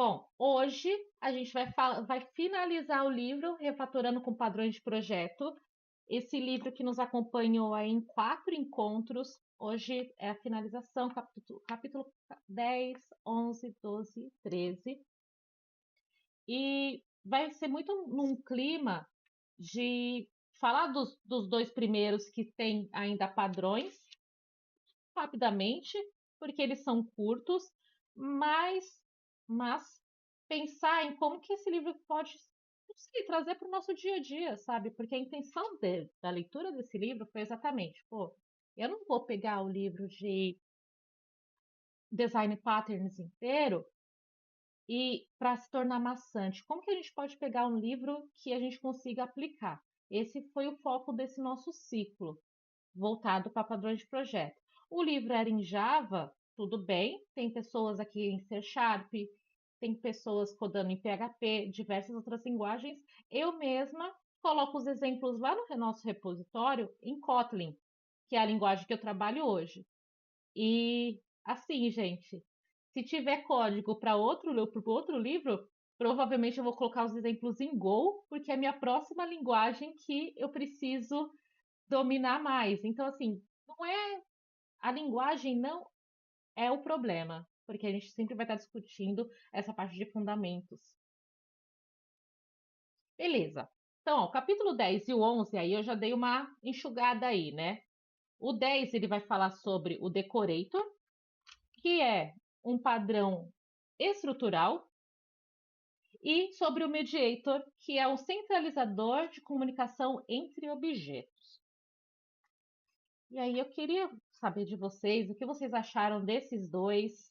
Bom, hoje a gente vai finalizar o livro Refatorando com Padrões de Projeto. Esse livro que nos acompanhou aí em 4 encontros. Hoje é a finalização, capítulo 10, 11, 12, 13. E vai ser muito num clima de falar dos dois primeiros que têm ainda padrões, rapidamente, porque eles são curtos, mas, mas pensar em como que esse livro pode, não sei, trazer para o nosso dia a dia, sabe? Porque a intenção da leitura desse livro foi exatamente, pô, eu não vou pegar o livro de design patterns inteiro e para se tornar maçante. Como que a gente pode pegar um livro que a gente consiga aplicar? Esse foi o foco desse nosso ciclo voltado para padrões de projeto. O livro era em Java, tudo bem, tem pessoas aqui em C Sharp, tem pessoas codando em PHP, diversas outras linguagens. Eu mesma coloco os exemplos lá no nosso repositório em Kotlin, que é a linguagem que eu trabalho hoje. E assim, gente, se tiver código para outro livro, provavelmente eu vou colocar os exemplos em Go, porque é a minha próxima linguagem que eu preciso dominar mais. Então, assim, não é a linguagem não é o problema, porque a gente sempre vai estar discutindo essa parte de fundamentos. Beleza. Então, ó, o capítulo 10 e o 11 aí eu já dei uma enxugada aí, né? O 10 ele vai falar sobre o decorator, que é um padrão estrutural, e sobre o mediator, que é o centralizador de comunicação entre objetos. E aí eu queria saber de vocês o que vocês acharam desses dois,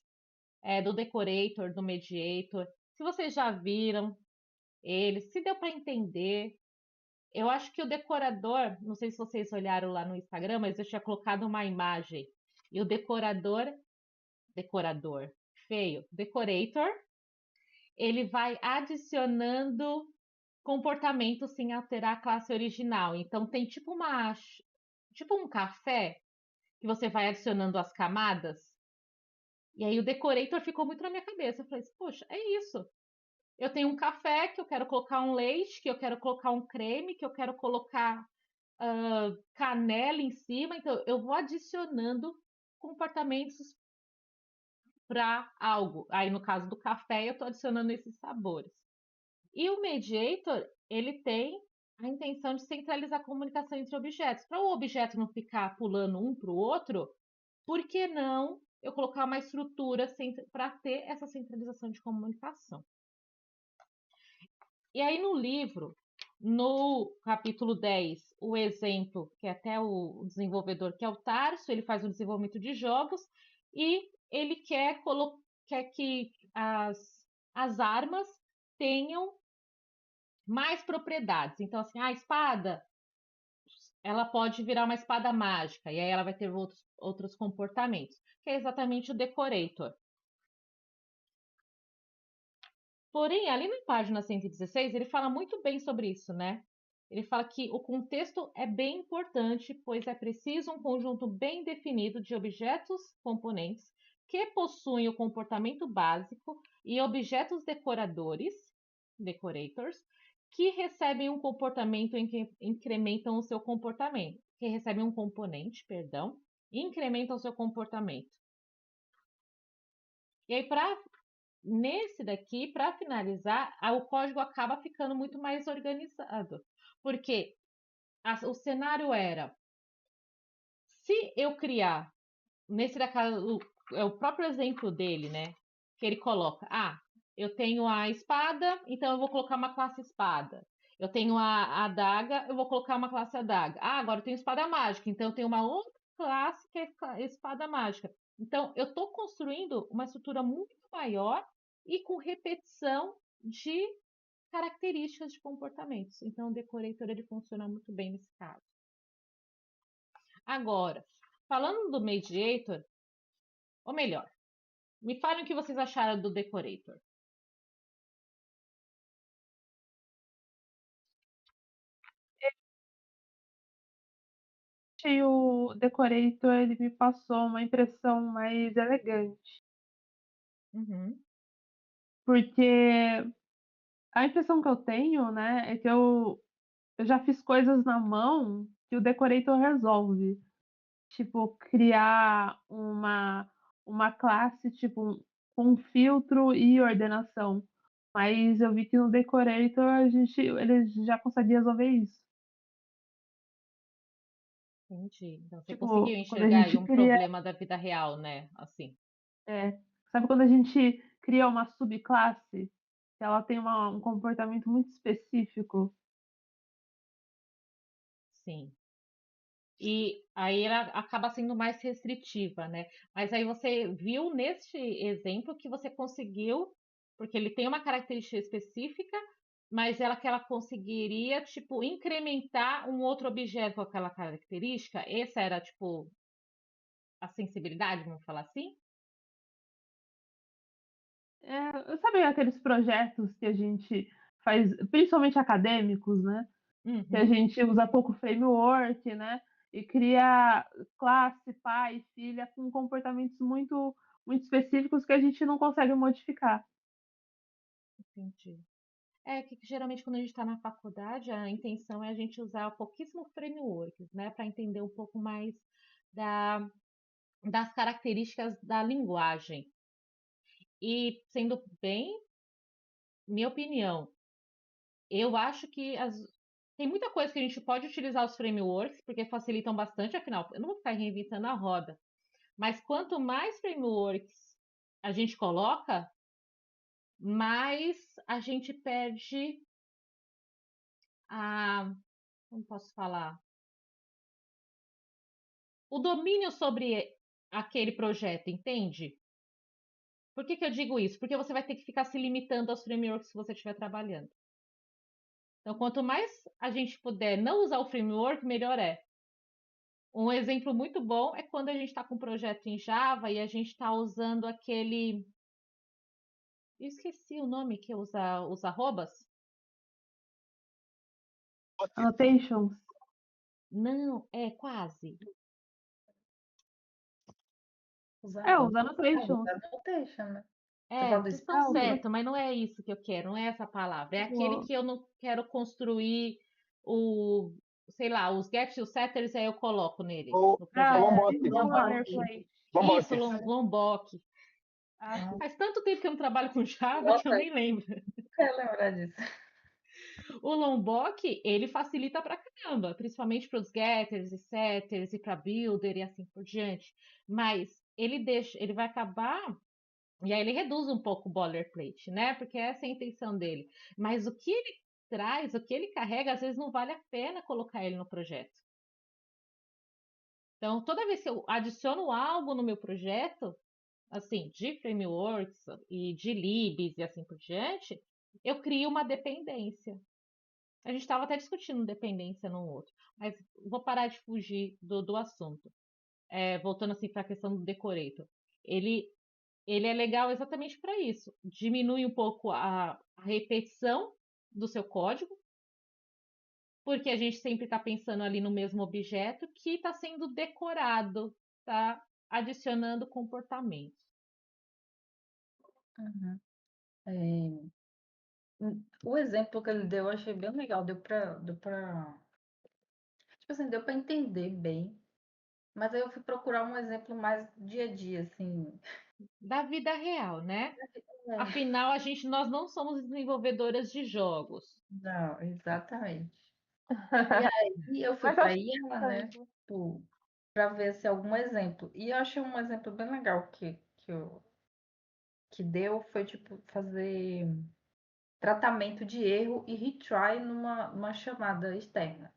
do Decorator, do Mediator, se vocês já viram eles, se deu para entender. Eu acho que o decorador, não sei se vocês olharam lá no Instagram, mas eu tinha colocado uma imagem. E o decorador, feio, decorator, ele vai adicionando comportamento sem alterar a classe original. Então tem tipo um café que você vai adicionando as camadas. E aí o decorator ficou muito na minha cabeça. Eu falei assim, poxa, é isso. Eu tenho um café que eu quero colocar um leite, que eu quero colocar um creme, que eu quero colocar canela em cima. Então eu vou adicionando comportamentos para algo. Aí no caso do café, eu estou adicionando esses sabores. E o mediator, ele tem a intenção de centralizar a comunicação entre objetos. Para o objeto não ficar pulando um para o outro, por que não eu colocar uma estrutura para ter essa centralização de comunicação? E aí no livro, no capítulo 10, o exemplo, que é até o desenvolvedor, que é o Tarso, ele faz o desenvolvimento de jogos e ele quer que as armas tenham mais propriedades. Então, assim, a espada, ela pode virar uma espada mágica, e aí ela vai ter outros comportamentos, que é exatamente o Decorator. Porém, ali na página 116, ele fala muito bem sobre isso, né? Ele fala que o contexto é bem importante, pois é preciso um conjunto bem definido de objetos componentes que possuem o comportamento básico e objetos decorators, que recebem um comportamento em que incrementam o seu comportamento, que recebem um componente, perdão, e incrementam o seu comportamento. E aí, nesse daqui, para finalizar, o código acaba ficando muito mais organizado, porque o cenário era: se eu criar, nesse daqui, é o próprio exemplo dele, né? Que ele coloca: eu tenho a espada, então eu vou colocar uma classe espada. Eu tenho a adaga, eu vou colocar uma classe adaga. Agora eu tenho espada mágica, então eu tenho uma outra classe que é espada mágica. Então eu estou construindo uma estrutura muito maior e com repetição de características de comportamentos. Então o decorator ele funciona muito bem nesse caso. Agora, falando do mediator, ou melhor, me falem o que vocês acharam do decorator. Achei o Decorator, ele me passou uma impressão mais elegante. Uhum. porque a impressão que eu tenho, né, é que eu já fiz coisas na mão que o Decorator resolve. Tipo, criar uma classe, tipo, com filtro e ordenação. Mas eu vi que no Decorator ele já consegue resolver isso. Entendi. Então você conseguiu Tipo, quando a enxergar aí gente um cria, problema da vida real, né? Assim, é, sabe quando a gente cria uma subclasse, que ela tem um comportamento muito específico? sim. E aí ela acaba sendo mais restritiva, né? Mas aí você viu neste exemplo que você conseguiu, porque ele tem uma característica específica, mas ela que ela conseguiria, tipo, incrementar um outro objeto com aquela característica. Essa era, tipo, a sensibilidade, vamos falar assim? Sabe aqueles projetos que a gente faz, principalmente acadêmicos, né? Que a Uhum, gente usa pouco framework, né? E cria classe, pai, filha, com comportamentos muito específicos que a gente não consegue modificar. entendi. É que geralmente quando a gente está na faculdade, a intenção é a gente usar pouquíssimos frameworks, né, para entender um pouco mais da, das características da linguagem. E sendo bem, minha opinião, eu acho que tem muita coisa que a gente pode utilizar os frameworks, porque facilitam bastante, afinal, eu não vou ficar reinventando a roda. Mas quanto mais frameworks a gente coloca, mais a gente perde a, como posso falar? O domínio sobre aquele projeto, entende? Por que que eu digo isso? Porque você vai ter que ficar se limitando aos frameworks que você estiver trabalhando. Então, quanto mais a gente puder não usar o framework, melhor é. Um exemplo muito bom é quando a gente está com um projeto em Java e a gente está usando aquele. Eu esqueci o nome que usa os arrobas. Annotations. Não, é quase. Usar Os roupas. Ah, annotations. usar notation, né? Você É, fala do vocês estão Os Spring? certos, mas não é isso que eu quero, não é essa palavra. É aquele tipo, que eu não quero construir o, sei lá, os gets e os setters, aí eu coloco nele, O no projeto. Lombok. Visual Lombok. Boilerplate. Isso, Lombok. Lombok. Ah, sim. Faz tanto tempo que eu não trabalho com Java que eu Nossa, nem lembro. nunca ia lembrar disso. O Lombok, ele facilita pra caramba, principalmente para os getters e setters e para builder e assim por diante. Mas ele vai acabar e aí ele reduz um pouco o boilerplate, né? Porque essa é a intenção dele. Mas o que ele traz, o que ele carrega, às vezes não vale a pena colocar ele no projeto. Então, toda vez que eu adiciono algo no meu projeto, assim, de frameworks e de libs e assim por diante, eu crio uma dependência. A gente estava até discutindo dependência num outro, mas vou parar de fugir do assunto. Voltando assim para a questão do decorator. Ele, ele é legal exatamente para isso. Diminui um pouco a repetição do seu código, porque a gente sempre está pensando ali no mesmo objeto que está sendo decorado, tá adicionando comportamentos. Uhum. É, o exemplo que ele deu eu achei bem legal. Tipo assim, deu pra entender bem. Mas aí eu fui procurar um exemplo mais dia a dia, assim. Da vida real, né? É, Afinal, nós não somos desenvolvedoras de jogos. não, exatamente. E aí eu fui Mas eu para acho IA, né? interessante. Tipo, para ver se algum exemplo. E eu achei um exemplo bem legal que deu foi tipo fazer tratamento de erro e retry numa chamada externa.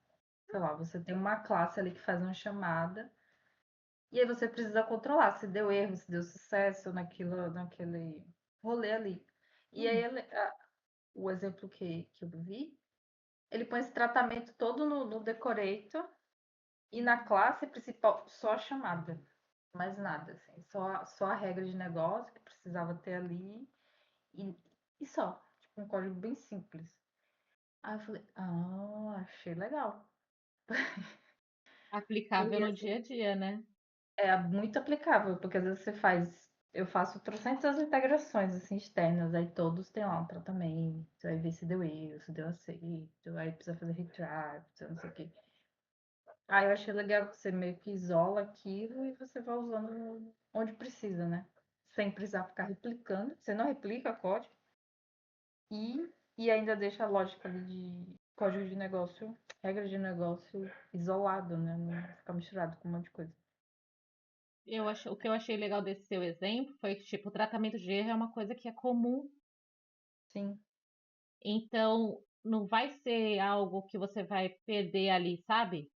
Sei lá, você tem uma classe ali que faz uma chamada e aí você precisa controlar se deu erro, se deu sucesso naquele rolê ali. E aí Hum, o exemplo que eu vi, ele põe esse tratamento todo no decorator e na classe principal só a chamada, mais nada, assim, só a regra de negócio que precisava ter ali e, e só, tipo um código bem simples. Aí eu falei, achei legal. aplicável E no assim, dia a dia, né? é muito aplicável, porque às vezes você faz Eu faço trocentas integrações assim, externas, aí todos têm lá um tratamento, aí vê se deu erro, se deu acerto, aí precisa fazer retry, precisa não sei o quê. Aí eu achei legal que você meio que isola aquilo e você vai usando onde precisa, né? Sem precisar ficar replicando. Você não replica código e ainda deixa a lógica ali de código de negócio, regra de negócio isolado, né? Não ficar misturado com um monte de coisa. O que eu achei legal desse seu exemplo foi que, tipo, o tratamento de erro é uma coisa que é comum, Sim, então não vai ser algo que você vai perder ali, sabe?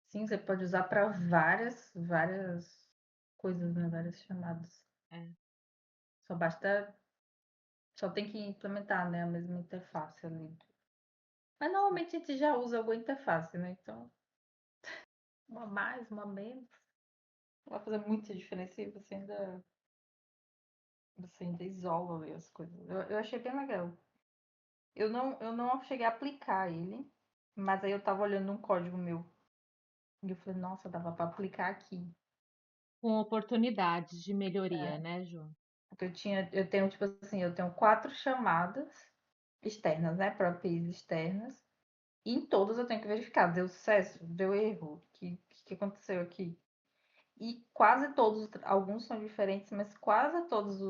sim, você pode usar para várias coisas, né? Várias chamadas. É. Só basta, só tem que implementar, né? A mesma interface ali. Mas normalmente a gente já usa alguma interface, né? Então, uma a mais, uma a menos. Não vai fazer muita diferença e você ainda isola ali as coisas. Eu achei bem legal. Eu não cheguei a aplicar ele, mas aí eu tava olhando um código meu. E eu falei, nossa, dava para aplicar aqui. Com oportunidades de melhoria, né, Ju? Porque eu tenho, tipo assim, eu tenho 4 chamadas externas, né? Para APIs externas. E em todas eu tenho que verificar, deu sucesso, deu erro, o que aconteceu aqui? E quase todos, alguns são diferentes, mas quase todas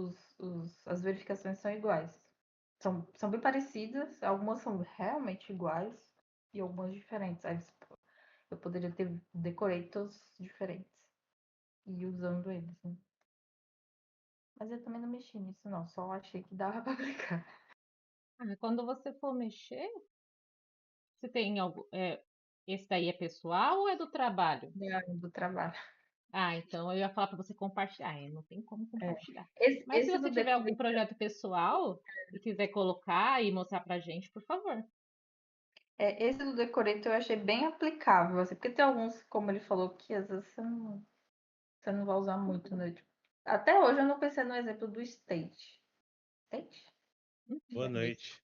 as verificações são iguais. São bem parecidas, algumas são realmente iguais e algumas diferentes. Aí eu poderia ter decoratos diferentes e ir usando eles, né? Mas eu também não mexi nisso, não. Só achei que dava pra aplicar. Quando você for mexer, você tem algo. Esse daí é pessoal ou é do trabalho? Do trabalho. Então eu ia falar para você compartilhar. Não tem como É. compartilhar. Esse, Mas se esse você do tiver algum decorate, projeto pessoal e quiser colocar e mostrar pra gente, por favor. esse do decorate eu achei bem aplicável, assim, porque tem alguns, como ele falou, que às vezes você não vai usar muito, né? Tipo, até hoje eu não pensei no exemplo do state. State? Boa É isso. noite.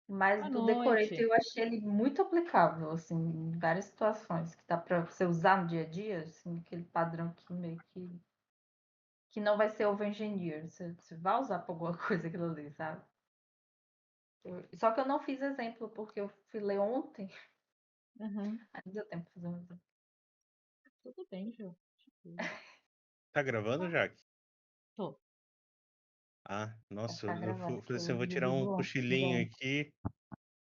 Mas Boa do decorate noite. eu achei ele muito aplicável, assim, em várias situações, que dá pra você usar no dia a dia, assim, aquele padrão que meio que não vai ser over-engineer. Você vai usar pra alguma coisa aquilo ali, sabe? Só que eu não fiz exemplo, porque eu fui ler ontem, Uhum. aí não deu tempo de fazer um exemplo. Tudo bem, Ju. Tipo, Tá gravando, Jaque? tô. Ah, nossa, Tá eu gravando que falei assim, eu eu vou tirar desligo um ontem. cochilinho aqui,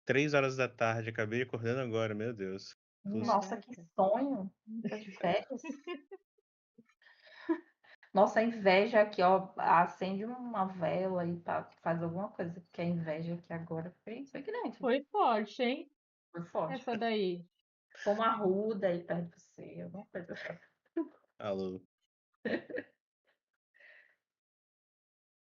3 horas da tarde, acabei acordando agora, meu Deus. Nossa, que Caraca. sonho! Tá de férias? Nossa, a inveja aqui, ó, acende uma vela e faz alguma coisa, porque a inveja aqui agora foi grande, Foi forte, hein? foi forte. Essa daí. Foi uma ruda aí perto de você, alguma coisa. Alô.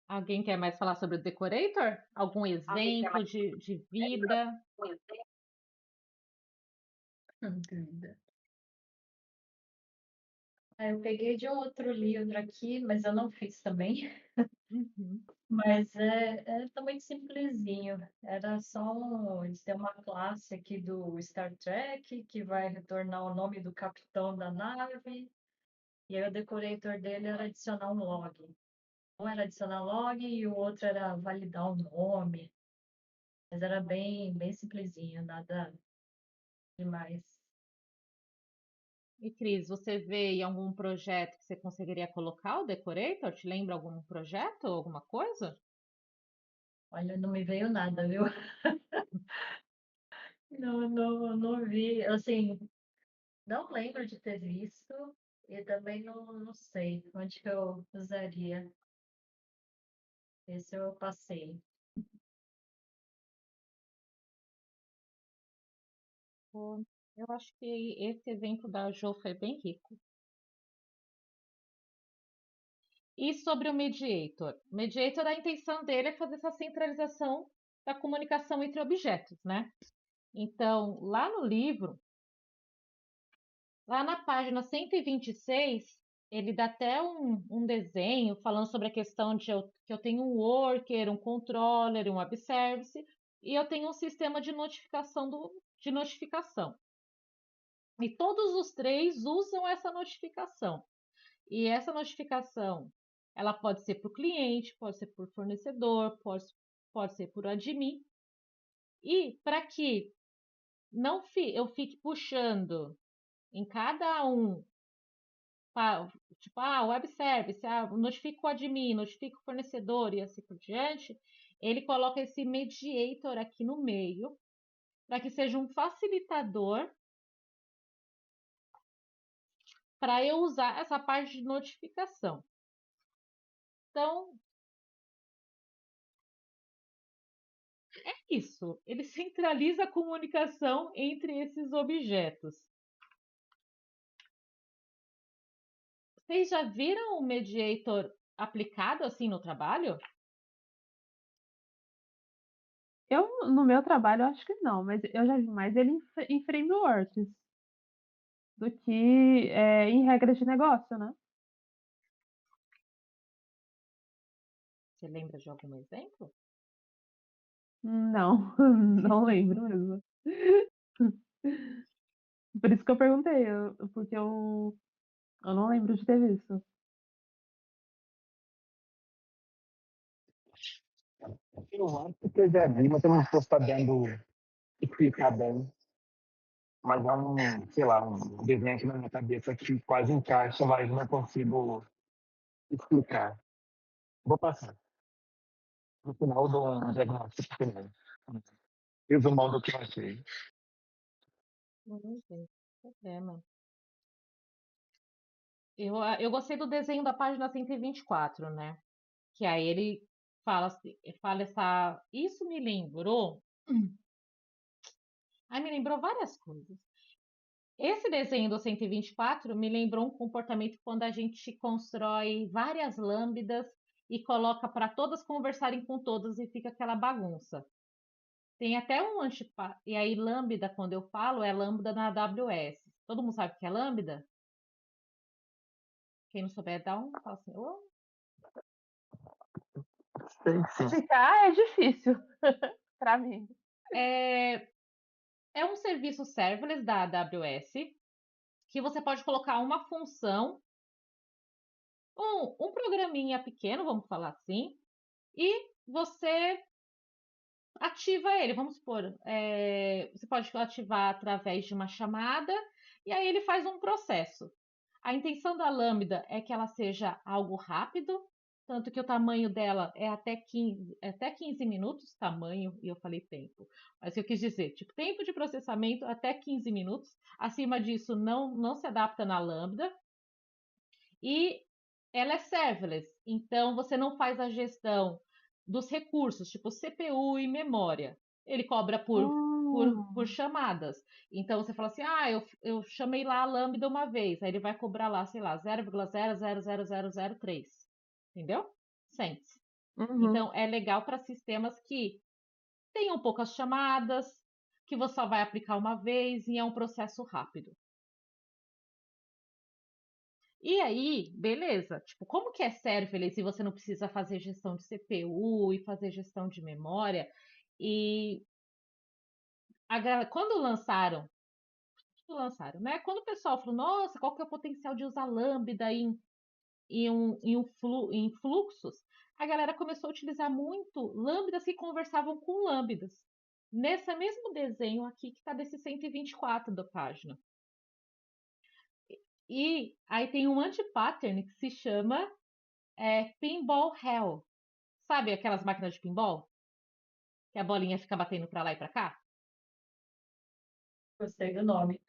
Alguém quer mais falar sobre o Decorator? Algum Alguém quer exemplo mais de vida? conhecer? Dúvida. Eu peguei de outro livro aqui, mas eu não fiz também. Uhum. Mas tá muito simplesinho. Era só eles têm uma classe aqui do Star Trek que vai retornar o nome do capitão da nave. E aí o decorator dele era adicionar um log. Um era adicionar log e o outro era validar o nome. Mas era bem simplesinho, nada demais. E Cris, você vê em algum projeto que você conseguiria colocar o Decorator? Te lembra algum projeto ou alguma coisa? Olha, não me veio nada, viu? Não vi. Assim, não lembro de ter visto e também não sei onde que eu usaria. Esse eu passei. Pô, eu acho que esse exemplo da Jo foi bem rico. E sobre o Mediator? O Mediator, a intenção dele é fazer essa centralização da comunicação entre objetos, né? Então, lá no livro, lá na página 126, ele dá até um desenho falando sobre a questão que eu tenho um worker, um controller, um web service, e eu tenho um sistema de notificação de notificação. E todos os três usam essa notificação. E essa notificação, ela pode ser para o cliente, pode ser por fornecedor, pode ser por admin. E para que não eu fique puxando em cada um, tipo, web service, notifica o admin, notifica o fornecedor e assim por diante, ele coloca esse mediator aqui no meio, para que seja um facilitador para eu usar essa parte de notificação. Então, é isso. Ele centraliza a comunicação entre esses objetos. Vocês já viram o mediator aplicado assim no trabalho? No meu trabalho, eu acho que não, mas eu já vi mais ele em frameworks do que em regras de negócio, né? Você lembra de algum exemplo? Não, não lembro mesmo. Por isso que eu perguntei, porque eu não lembro de ter visto. Eu acho que eu já vi, mas eu não estou sabendo explicar bem. Mas é sei lá, um desenho aqui na minha cabeça que quase encaixa, mas não consigo explicar. Vou passar. No final do diagnóstico final. Resumão do que eu achei. Não tem problema. Eu gostei do desenho da página 124, né? Que aí ele fala assim, fala essa. Isso me lembrou. Ai, me lembrou várias coisas. Esse desenho do 124 me lembrou um comportamento quando a gente constrói várias lambdas e coloca para todas conversarem com todas e fica aquela bagunça. Tem até um antipá. E aí, lambda, quando eu falo, é lambda na AWS. Todo mundo sabe o que é lambda? Quem não souber, dá um. Fala assim, "Ô". Sim. Explicar é difícil para mim. É um serviço serverless da AWS que você pode colocar uma função, um programinha pequeno, vamos falar assim, e você ativa ele. Vamos supor, você pode ativar através de uma chamada e aí ele faz um processo. A intenção da Lambda é que ela seja algo rápido, tanto que o tamanho dela é até 15 minutos, tamanho, e eu falei tempo. Mas eu quis dizer, tipo, tempo de processamento até 15 minutos. Acima disso, não se adapta na Lambda. E ela é serverless, então você não faz a gestão dos recursos, tipo CPU e memória. Ele cobra por Hum, chamadas. Então você fala assim: eu chamei lá a Lambda uma vez, aí ele vai cobrar lá, sei lá, 0,000003. Entendeu? Cents. uhum. Então é legal para sistemas que tenham poucas chamadas, que você só vai aplicar uma vez e é um processo rápido. E aí, beleza. Tipo, como que é serverless se você não precisa fazer gestão de CPU e fazer gestão de memória? E quando lançaram, né? Quando o pessoal falou, nossa, qual que é o potencial de usar Lambda em fluxos? A galera começou a utilizar muito lambdas que conversavam com lambdas. Nesse mesmo desenho aqui que está desse 124 da página. E aí tem um anti-pattern que se chama Pinball Hell. Sabe aquelas máquinas de pinball? Que a bolinha fica batendo pra lá e pra cá? Gostei do nome.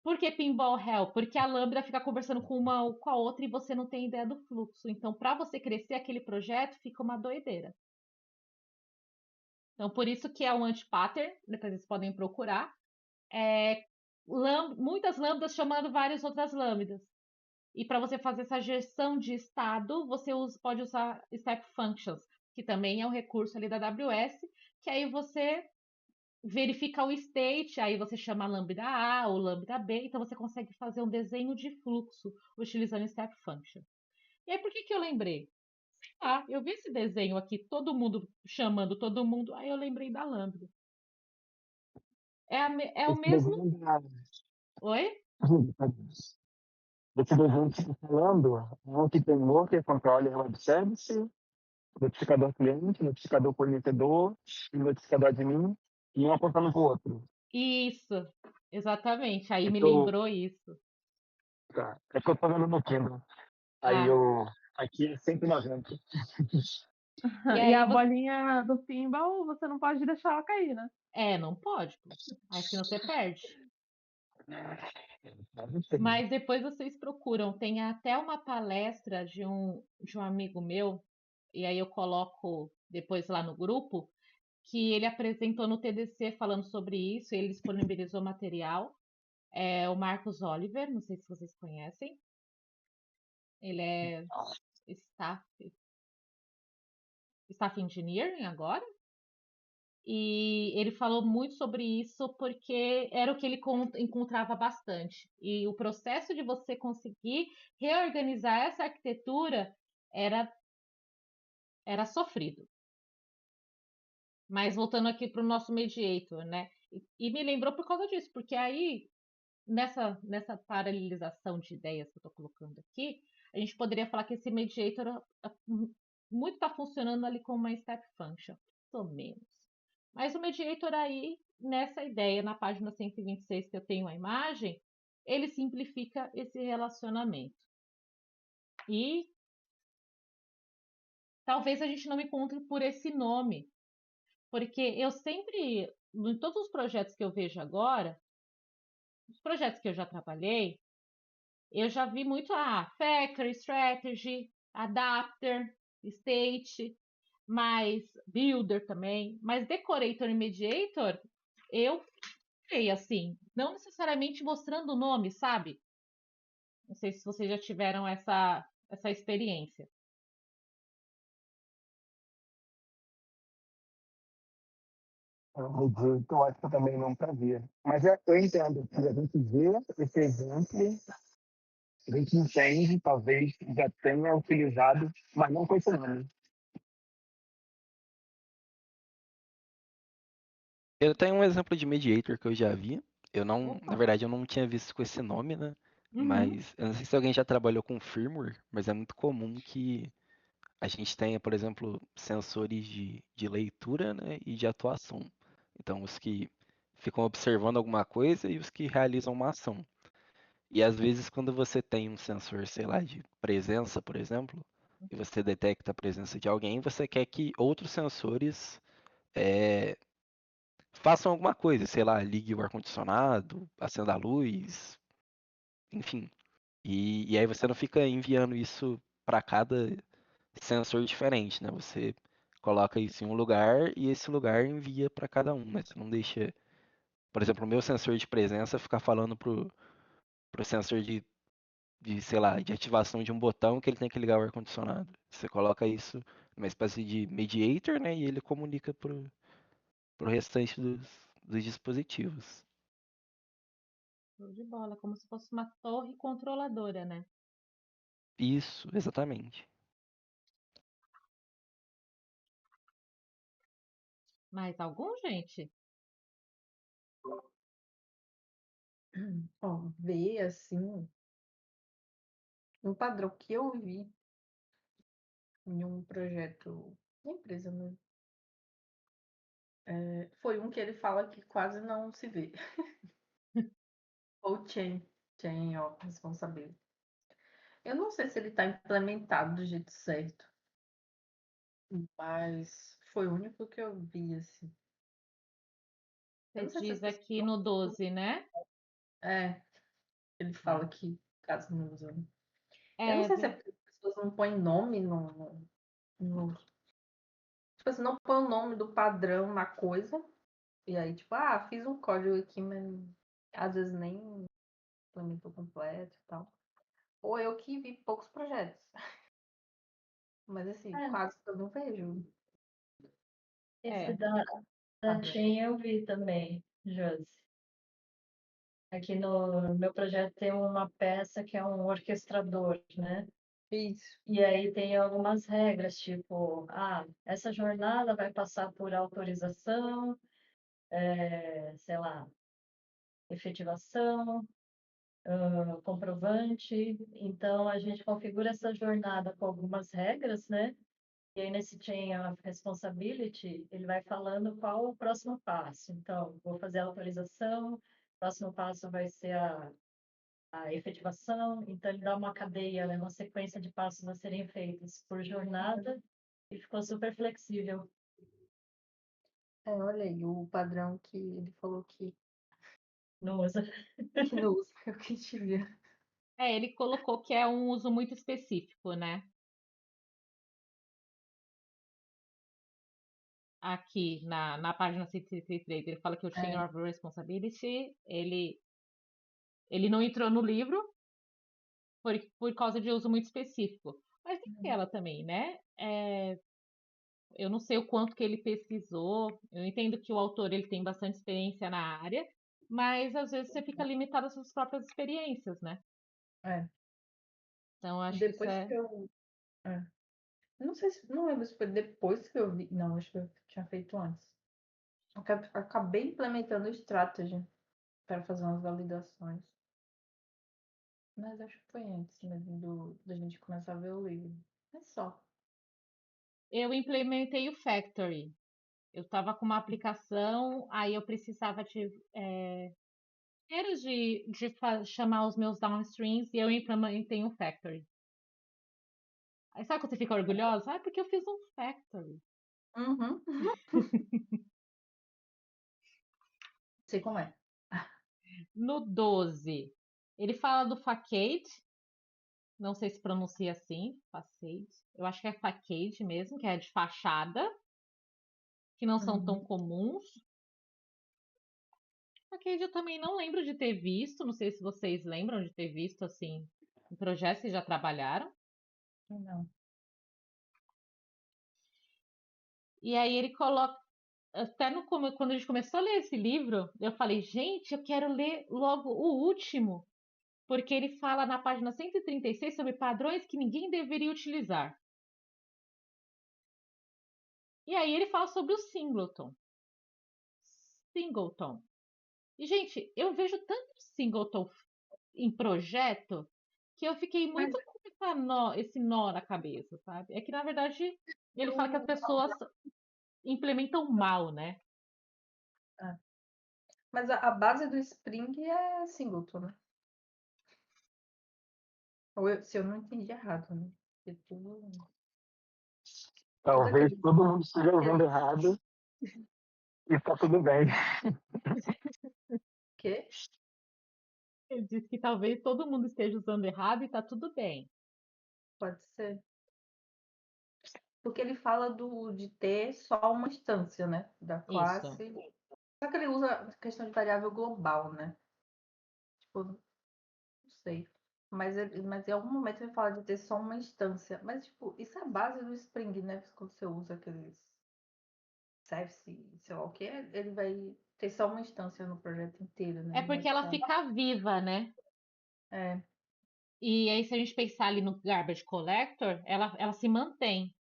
Por que Pinball Hell? Porque a lambda fica conversando com uma com a outra e você não tem ideia do fluxo. Então, para você crescer aquele projeto, fica uma doideira. Então, por isso que é um anti-pattern, depois vocês podem procurar. É, muitas lambdas chamando várias outras lambdas. E para você fazer essa gestão de estado, você pode usar Step Functions, que também é um recurso ali da AWS, que aí você verifica o state, aí você chama lambda A ou lambda B, então você consegue fazer um desenho de fluxo utilizando Step Function. E aí, por que eu lembrei? Eu vi esse desenho aqui, todo mundo chamando todo mundo, aí eu lembrei da lambda. É o Esse mesmo. desenho da. Oi? desse desenho que está falando, um que tem worker, controller, web service, notificador cliente, notificador fornecedor e notificador admin, e um apontando para o outro. Isso, exatamente. Aí É me que eu, lembrou isso. tá, é que eu tô vendo no Kindle. Aí Ah, eu. Aqui é 190. e E aí a você. bolinha do pinball, você não pode deixar ela cair, né? É, não pode, pô. Aí senão você perde. Não sei. Mas depois vocês procuram. Tem até uma palestra de um amigo meu, e aí eu coloco depois lá no grupo, que ele apresentou no TDC falando sobre isso, ele disponibilizou material. É o Marcos Oliver, não sei se vocês conhecem. Ele é staff, staff engineering agora. E ele falou muito sobre isso porque era o que ele encontrava bastante. E o processo de você conseguir reorganizar essa arquitetura era, era sofrido. Mas voltando aqui para o nosso mediator, né? E me lembrou por causa disso, porque aí, nessa paralelização de ideias que eu estou colocando aqui, a gente poderia falar que esse mediator muito está funcionando ali como uma step function, pelo menos. Mas o mediator aí, nessa ideia, na página 126 que eu tenho a imagem, ele simplifica esse relacionamento. E talvez a gente não encontre por esse nome, porque eu sempre, em todos os projetos que eu vejo agora, os projetos que eu já trabalhei, eu já vi muito Factory, Strategy, Adapter, State, mas Builder também, mas Decorator e Mediator, eu sei, assim, não necessariamente mostrando o nome, sabe? Não sei se vocês já tiveram essa experiência. No jeito, eu acho que eu também nunca vi. Mas eu entendo que a gente vê esse exemplo, a gente entende, talvez já tenha utilizado, mas não com esse nome. Eu tenho um exemplo de mediator que eu já vi. Eu não, na Opa! verdade, eu não tinha visto com esse nome, né? Uhum. Mas eu não sei se alguém já trabalhou com firmware, mas é muito comum que a gente tenha, por exemplo, sensores de leitura, né, e de atuação. Então, os que ficam observando alguma coisa e os que realizam uma ação. E às vezes, quando você tem um sensor, sei lá, de presença, por exemplo, e você detecta a presença de alguém, você quer que outros sensores eh, façam alguma coisa, sei lá, ligue o ar-condicionado, acenda a luz, enfim. E aí você não fica enviando isso para cada sensor diferente, né? Você coloca isso em um lugar e esse lugar envia para cada um, né? Você não deixa, por exemplo, o meu sensor de presença ficar falando pro sensor sei lá, de ativação de um botão que ele tem que ligar o ar-condicionado. Você coloca isso numa espécie de mediator, né? E ele comunica pro restante dos dispositivos. Show de bola, como se fosse uma torre controladora, né? Isso, exatamente. Mais algum, gente? Ó, ver assim, um padrão que eu vi em um projeto de empresa mesmo. Foi um que ele fala que quase não se vê. Ou chain of responsibility. Eu não sei se ele está implementado do jeito certo, mas foi o único que eu vi, assim. Eu Você não sei se as diz pessoas aqui no 12, né? ele fala que caso não usam. Eu não É, sei se é porque as pessoas não põem nome no. Tipo assim, não põe o nome do padrão na coisa. E aí, tipo, fiz um código aqui, mas às vezes nem implementou completo e tal. Ou eu que vi poucos projetos. Mas assim, É, quase que eu não vejo esse é. da padrão. Chain eu vi também, Josi. Aqui no meu projeto tem uma peça que é um orquestrador, né? Isso. E aí tem algumas regras, tipo, essa jornada vai passar por autorização, sei lá, efetivação, comprovante. Então, a gente configura essa jornada com algumas regras, né? E aí, nesse Chain of Responsibility, ele vai falando qual o próximo passo. Então, vou fazer a autorização, o próximo passo vai ser a efetivação. Então, ele dá uma cadeia, né, uma sequência de passos a serem feitos por jornada e ficou super flexível. Olha aí, o padrão que ele falou Não usa. que não usa, eu quis te ver. Ele colocou que é um uso muito específico, né? Aqui na página 133, ele fala que o Chain É. of Responsibility, ele não entrou no livro por causa de uso muito específico. Mas tem aquela também, né? Eu não sei o quanto que ele pesquisou, eu entendo que o autor ele tem bastante experiência na área, mas às vezes você fica limitado às suas próprias experiências, né? É. Então, acho que isso Depois que eu. É. Não sei se. Não lembro se foi depois que eu vi. Não, acho que eu tinha feito antes. Acabei implementando o strategy para fazer umas validações. Mas acho que foi antes mesmo da gente começar a ver o livro. É só. eu implementei o Factory. Eu estava com uma aplicação, aí eu precisava chamar os meus downstreams e eu implementei um Factory. Aí sabe quando você fica orgulhosa? Ah, porque eu fiz um Factory. Uhum. Sei como é. No 12, ele fala do facade. Não sei se pronuncia assim, facade. Eu acho que é facade mesmo, que é de fachada, que não são tão comuns. Facade eu também não lembro de ter visto, não sei se vocês lembram de ter visto assim em projetos que já trabalharam. Não. E aí ele coloca até quando a gente começou a ler esse livro, eu falei, gente, eu quero ler logo o último, porque ele fala na página 136 sobre padrões que ninguém deveria utilizar. E aí ele fala sobre o singleton. Singleton. E, gente, eu vejo tanto singleton em projeto que eu fiquei Mas muito com esse nó na cabeça, sabe? É que, na verdade, ele fala que as eu. pessoas implementam mal, né? É. Mas a base do Spring é singleton, né? Se eu não entendi errado, né? Porque tudo Talvez aquele. todo mundo esteja usando errado e tá tudo bem. Quê? Ele disse que talvez todo mundo esteja usando errado e tá tudo bem. Pode ser. Porque ele fala de ter só uma instância, né? Da Isso. classe. Só que ele usa a questão de variável global, né? Tipo, não sei. Mas em algum momento ele fala de ter só uma instância. Mas, tipo, isso é a base do Spring, né? Quando você usa aqueles service, sei lá o que, ele vai ter só uma instância no projeto inteiro, né? É Não vai porque ela ficar. fica viva, né? É. E aí, se a gente pensar ali no Garbage Collector, ela se mantém.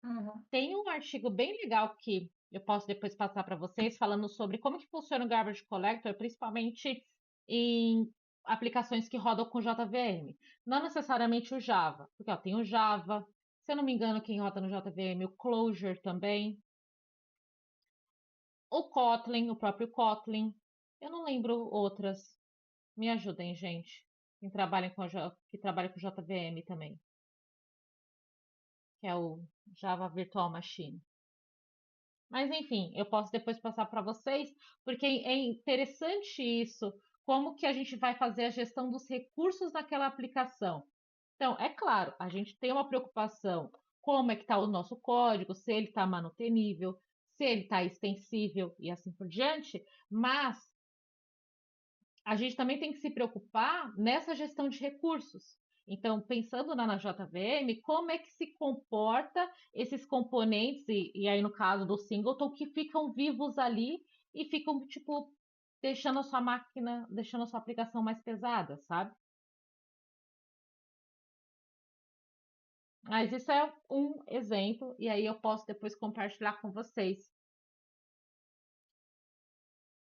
Uhum. Tem um artigo bem legal que eu posso depois passar para vocês, falando sobre como que funciona o Garbage Collector, principalmente em aplicações que rodam com JVM. Não necessariamente o Java, porque ó, tem o Java, se eu não me engano, quem roda no JVM, o Clojure também, o Kotlin, o próprio Kotlin. Eu não lembro outras. Me ajudem, gente. Que trabalha com JVM também, que é o Java Virtual Machine. Mas enfim, eu posso depois passar para vocês, porque é interessante isso, como que a gente vai fazer a gestão dos recursos naquela aplicação. Então, é claro, a gente tem uma preocupação, como é que está o nosso código, se ele está manutenível, se ele está extensível e assim por diante, mas a gente também tem que se preocupar nessa gestão de recursos. Então, pensando na JVM, como é que se comporta esses componentes, e aí no caso do singleton, que ficam vivos ali e ficam, tipo, deixando a sua máquina, deixando a sua aplicação mais pesada, sabe? Mas isso é um exemplo, e aí eu posso depois compartilhar com vocês.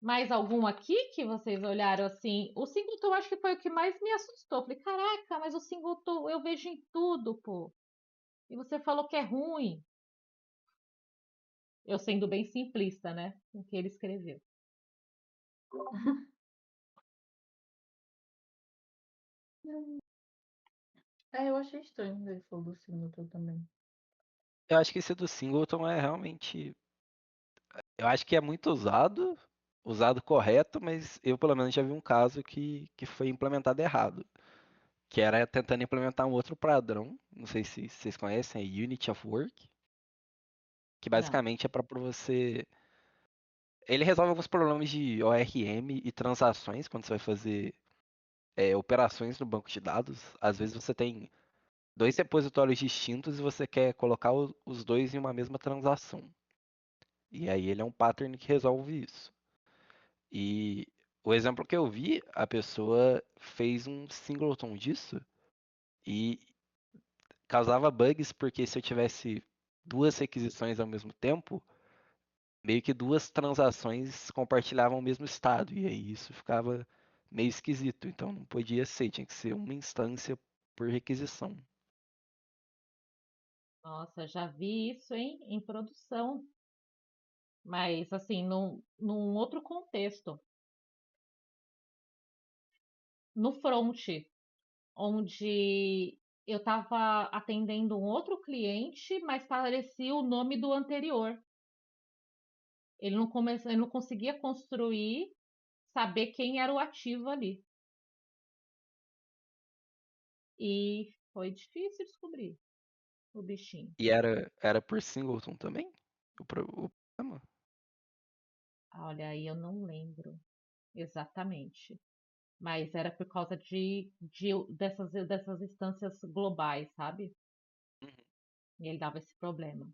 Mais algum aqui que vocês olharam assim? O singleton eu acho que foi o que mais me assustou. Falei, caraca, mas o singleton eu vejo em tudo, pô. E você falou que é ruim. Eu sendo bem simplista, né? Com o que ele escreveu. Eu achei estranho ele falou do Singleton também. Eu acho que esse do Singleton é realmente. Eu acho que é muito usado correto, mas eu pelo menos já vi um caso que foi implementado errado. Que era tentando implementar um outro padrão. Não sei se vocês conhecem, é Unity of Work. Que Não. basicamente é para você. Ele resolve alguns problemas de ORM e transações quando você vai fazer operações no banco de dados. Às vezes você tem dois repositórios distintos e você quer colocar os dois em uma mesma transação. E aí ele é um pattern que resolve isso. E o exemplo que eu vi, a pessoa fez um singleton disso e causava bugs porque se eu tivesse duas requisições ao mesmo tempo, meio que duas transações compartilhavam o mesmo estado. E aí isso ficava meio esquisito. Então não podia ser, tinha que ser uma instância por requisição. Nossa, já vi isso, hein? Em produção. Mas, assim, num outro contexto. No front, onde eu estava atendendo um outro cliente, mas parecia o nome do anterior. Ele não conseguia construir, saber quem era o ativo ali. E foi difícil descobrir o bichinho. E era por singleton também? O problema? Olha, aí eu não lembro exatamente. Mas era por causa dessas instâncias globais, sabe? Uhum. E ele dava esse problema.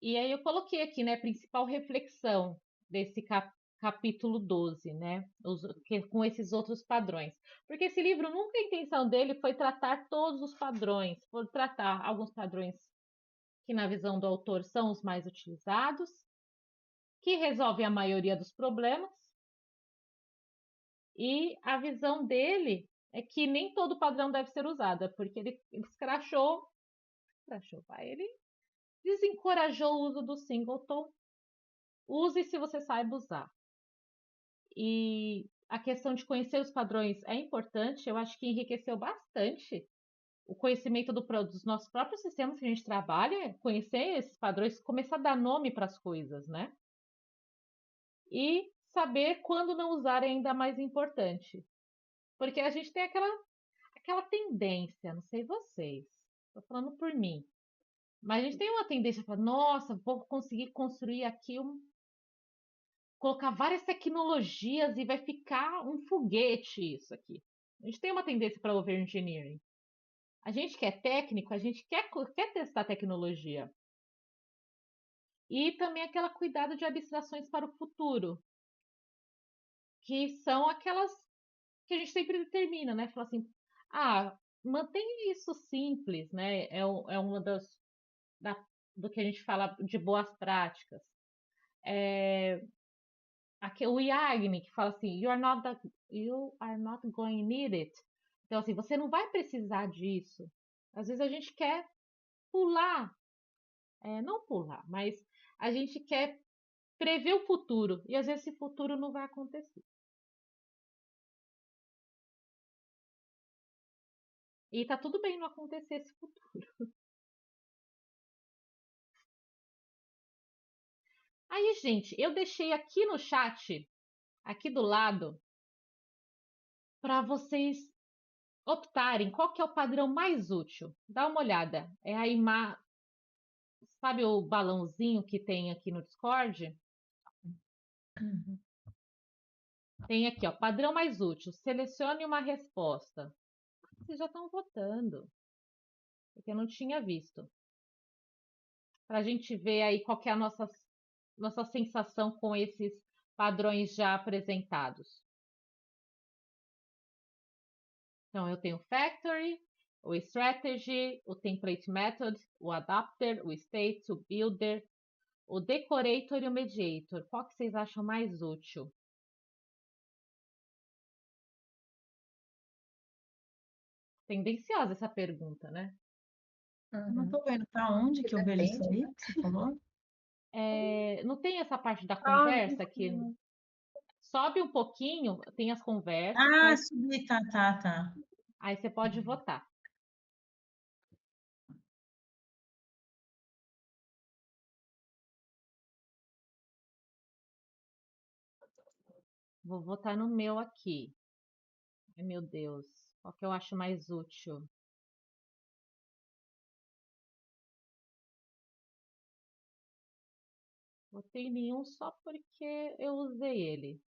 E aí eu coloquei aqui, né, principal reflexão desse capítulo 12, né, com esses outros padrões. Porque esse livro, nunca a intenção dele foi tratar todos os padrões, foi tratar alguns padrões que, na visão do autor, são os mais utilizados, que resolvem a maioria dos problemas, e a visão dele é que nem todo padrão deve ser usado, porque ele escrachou, ele desencorajou o uso do singleton. Use se você saiba usar. E a questão de conhecer os padrões é importante, eu acho que enriqueceu bastante o conhecimento dos nossos próprios sistemas que a gente trabalha, conhecer esses padrões, começar a dar nome para as coisas, né? E saber quando não usar é ainda mais importante. Porque a gente tem aquela tendência, não sei vocês, estou falando por mim, mas a gente tem uma tendência para, nossa, vou conseguir construir aqui colocar várias tecnologias e vai ficar um foguete isso aqui. A gente tem uma tendência para overengineering. A gente que é técnico, a gente quer testar tecnologia. E também aquela cuidado de abstrações para o futuro, que são aquelas que a gente sempre determina, né? Fala assim, mantenha isso simples, né? É uma da, do que a gente fala de boas práticas. Aqui, o Yagni que fala assim, you are not going to need it. Então, assim, você não vai precisar disso. Às vezes a gente quer pular, não pular, mas a gente quer prever o futuro. E às vezes esse futuro não vai acontecer. E tá tudo bem não acontecer esse futuro. Aí, gente, eu deixei aqui no chat, aqui do lado, para vocês optarem qual que é o padrão mais útil. Dá uma olhada. É a sabe o balãozinho que tem aqui no Discord? Uhum. Tem aqui, ó, padrão mais útil. Selecione uma resposta. Vocês já estão votando, porque eu não tinha visto. Para a gente ver aí qual que é a nossa sensação com esses padrões já apresentados. Então, eu tenho o Factory, o Strategy, o Template Method, o Adapter, o State, o Builder, O Decorator e o Mediator, qual que vocês acham mais útil? Tendenciosa essa pergunta, né? Eu não Uhum. tô vendo pra onde que eu vejo isso Depende, aí né? que você falou. Não tem essa parte da Ah, conversa que sobe um pouquinho, tem as conversas, Ah, mas subi, tá. aí você pode votar. Vou votar no meu aqui. Ai, meu Deus, qual que eu acho mais útil? Votei em nenhum só porque eu usei ele.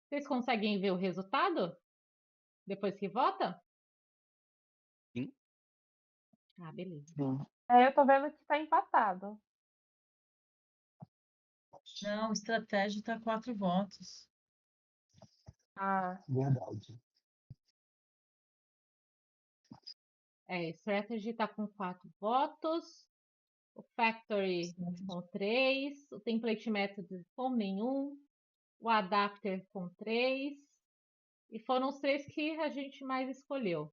Vocês conseguem ver o resultado depois que vota? Sim. Ah, beleza. Sim, eu tô vendo que tá empatado. Não, estratégia tá 4 votos. Ah, verdade. Strategy tá com 4 votos. O Factory com 3. O Template Method com nenhum. O Adapter com 3. E foram os 3 que a gente mais escolheu.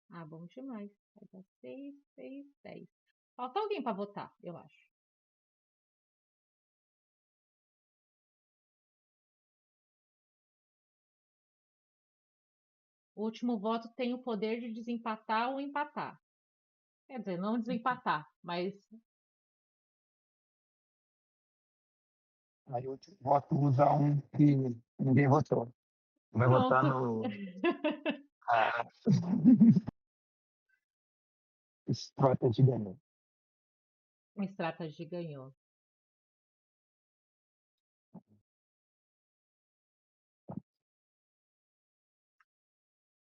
Ah, bom demais. Vai dar 6, 6, 10. Falta alguém para votar, eu acho. O último voto tem o poder de desempatar ou empatar. Quer dizer, não desempatar, mas Aí eu voto usa um que ninguém votou. Vai votar pronto. no ah, Strategy ganhou. O Strategy ganhou.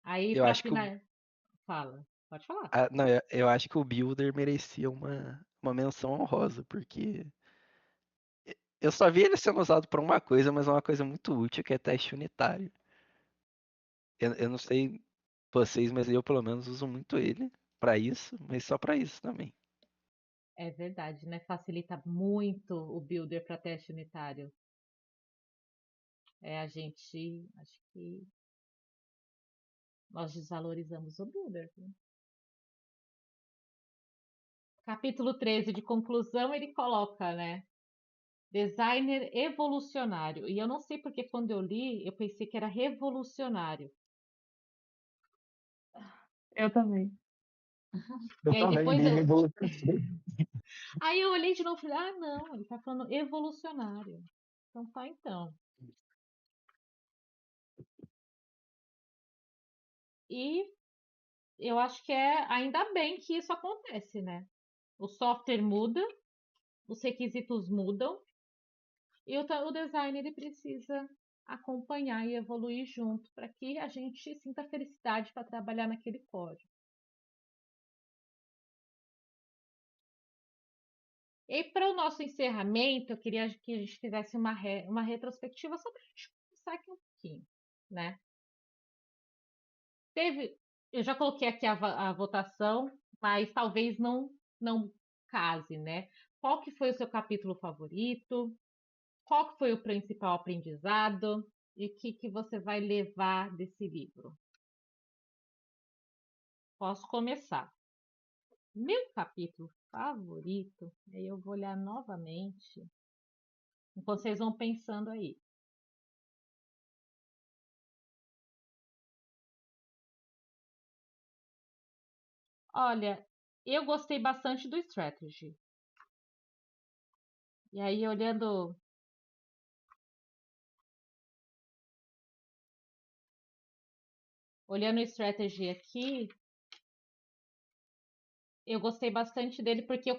Aí, Eu para acho que o, final. Fala, pode falar. não, eu acho que o Builder merecia uma menção honrosa, porque eu só vi ele sendo usado para uma coisa, mas é uma coisa muito útil, que é teste unitário. Eu não sei vocês, mas eu pelo menos uso muito ele para isso, mas só para isso também. É verdade, né? Facilita muito o Builder para teste unitário. A gente, acho que nós desvalorizamos o Builder. Né? Capítulo 13 de conclusão, ele coloca, né? Designer evolucionário. E eu não sei porque quando eu li, eu pensei que era revolucionário. eu também. E Eu aí também depois li eu. Revolução. Aí eu olhei de novo e falei, ah, não, ele tá falando evolucionário. Então tá então. E eu acho que ainda bem que isso acontece, né? O software muda, os requisitos mudam, e o design ele precisa acompanhar e evoluir junto para que a gente sinta felicidade para trabalhar naquele código. E para o nosso encerramento, eu queria que a gente fizesse uma retrospectiva só para a gente pensar aqui um pouquinho, né? Eu já coloquei aqui a votação, mas talvez não case, né? Qual que foi o seu capítulo favorito? Qual que foi o principal aprendizado? E o que você vai levar desse livro? Posso começar. Meu capítulo favorito, aí eu vou olhar novamente, enquanto vocês vão pensando aí. Olha, eu gostei bastante do Strategy. E aí, olhando o Strategy aqui, eu gostei bastante dele porque